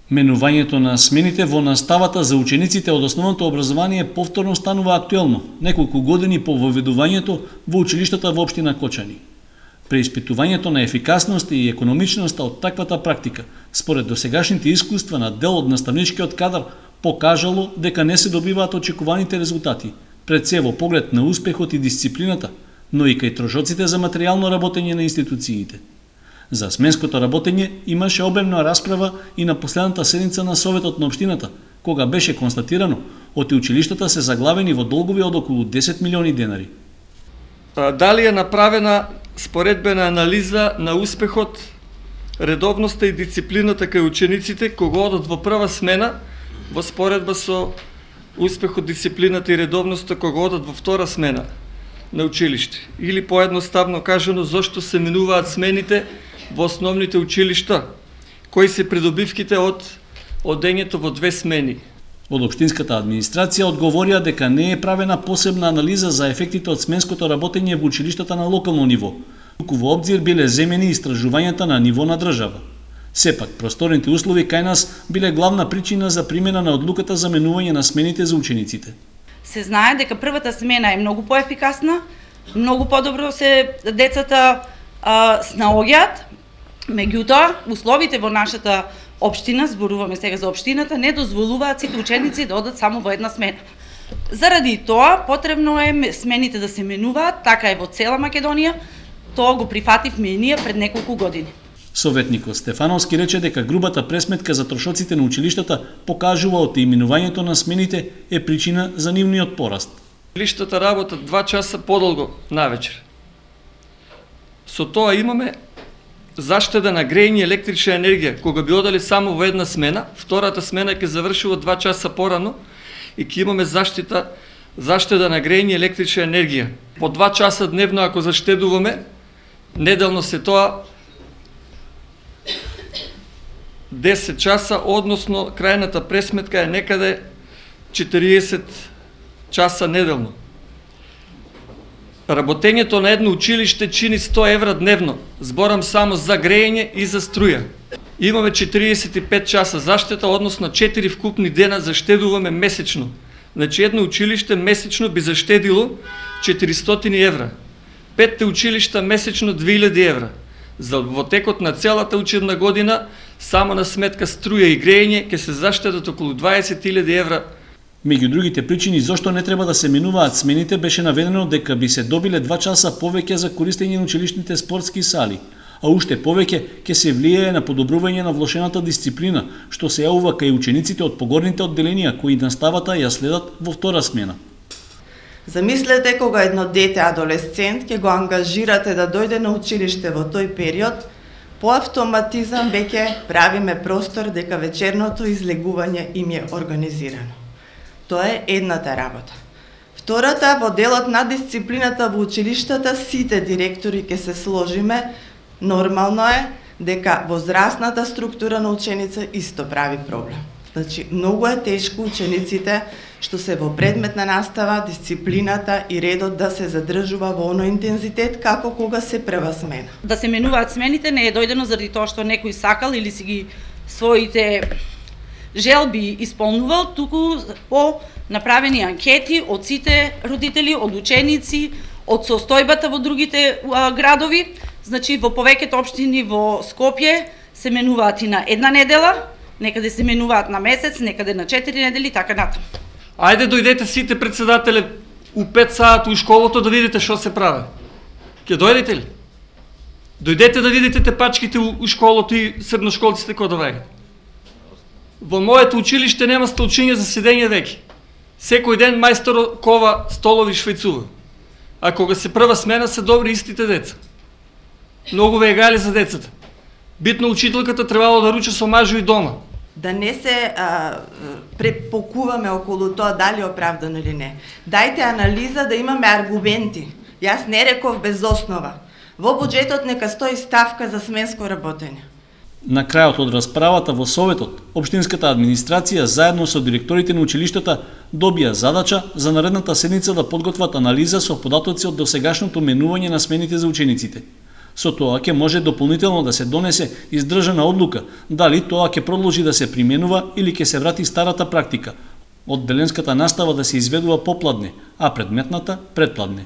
Менувањето на смените во наставата за учениците од основното образование повторно станува актуелно, неколку години по воведувањето во училиштата во општина Кочани. Преиспитувањето на ефикасност и економичноста од таквата практика, според досегашните искуства на дел од наставничкиот кадар, покажало дека не се добиваат очекуваните резултати, пред се во поглед на успехот и дисциплината, но и кај трошоците за материјално работење на институциите. За сменското работење имаше обемна расправа и на последната седница на Советот на општината, кога беше констатирано оти училиштата се заглавени во долгови од околу 10 милиони денари. Дали е направена споредбена анализа на успехот, редовноста и дисциплината кај учениците кога одат во прва смена во споредба со успехот, дисциплината и редовноста кога одат во втора смена на училиште? Или поедноставно кажано, зошто се менуваат смените во основните училишта? Кои се придобивките од одењето во две смени? Од општинската администрација одговорија дека не е правена посебна анализа за ефектите од сменското работење во училиштата на локално ниво, туку во обзир биле земени истражувањата на ниво на држава. Сепак, просторните услови кај нас биле главна причина за примена на одлуката за менување на смените за учениците. Се знае дека првата смена е многу поефикасна, многу подобро се децата снаоѓаат, меѓутоа условите во нашата општина, зборуваме сега за општината, не дозволуваат сите ученици да одат само во една смена. Заради тоа потребно е смените да се менуваат, така е во цела Македонија, тоа го прифативме и ние пред неколку години. Советникот Стефановски рече дека грубата пресметка за трошоците на училиштата покажува од именувањето на смените е причина за нивниот пораст. Училиштата работат 2 часа подолго навечер. Со тоа имаме заштеда на грејње и електрична енергија. Кога би одали само во една смена, втората смена ќе завршува 2 часа порано и ќе имаме заштеда на грејње и електрична енергија. По 2 часа дневно ако заштедуваме, неделно се тоа 10 часа, односно крајната пресметка е некаде 40 часа неделно. Работењето на едно училиште чини 100 евра дневно. Зборам само за грејење и за струја. Имаме 45 часа заштета, односно 4 вкупни дена заштедуваме месечно. Значи едно училиште месечно би заштедило 400 евра. 5 училишта месечно 2000 евра. За во текот на целата учебна година само на сметка струја и грејење ќе се заштедат околу 20.000 евра. Меѓу другите причини зошто не треба да се менуваат смените беше наведено дека би се добиле 2 часа повеќе за користење на училишните спортски сали, а уште повеќе ќе се влијае на подобрување на влошената дисциплина, што се јавува кај учениците од погорните одделенија кои наставата ја следат во втора смена. Замислете кога едно дете адолесцент ќе го ангажирате да дојде на училиште во тој период, по автоматизам веќе правиме простор дека вечерното излегување им е организирано. Тоа е едната работа. Втората, во делот на дисциплината во училиштата, сите директори ќе се сложиме, нормално е дека возрастната структура на ученица исто прави проблем. Значи, многу е тешко учениците што се во предмет на настава, дисциплината и редот да се задржува во оној интензитет како кога се прва смена. Да се менуваат смените не е дојдено заради тоа што некој сакал или си ги своите желби исполнувал, туку по направени анкети од сите родители, од ученици, од состојбата во другите градови. Значи, во повеќето општини во Скопје се менуваат и на една недела, некаде се менуваат на месец, некаде на 4 недели, така натаму. Ајде дојдете сите председатели у 5 сати у школото да видите што се прави. Ќе дојдете ли? Дојдете да видите тепачките у школото и средношколците кои доваѓаат. Во моето училиште нема столчиња за седење веќе. Секој ден мајстор кова столови швајцува. А кога се прва смена се добри истите деца. Многу вегали за децата. Битно учителката требало да руча со мажу и дома. Да не се препокуваме околу тоа дали е оправдано или не. Дајте анализа да имаме аргументи. Јас не реков без основа. Во буџетот нека стои ставка за сменско работење. На крајот од расправата во Советот, општинската администрација заедно со директорите на училиштата добија задача за наредната седница да подготват анализа со податоци од досегашното менување на смените за учениците. Со тоа ќе може дополнително да се донесе издржана одлука дали тоа ќе продолжи да се применува или ќе се врати старата практика, одделенската настава да се изведува попладне, а предметната предпладне.